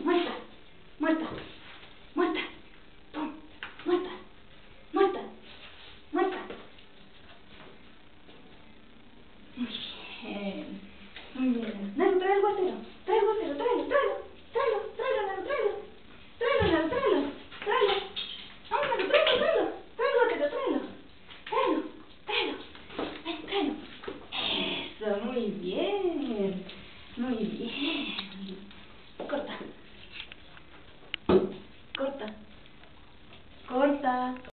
muerta, muerta, muerta, pum, muerta, muerta, muerta. Muy bien, muy bien. Nano, trae el guatero, tráelo, tráelo, Nano, tráelo. Tráelo, Nano, tráelo. Vamos, Nano, tráelo. Trae el guatero, tráelo. Ven, tráelo. Eso, muy bien, muy bien.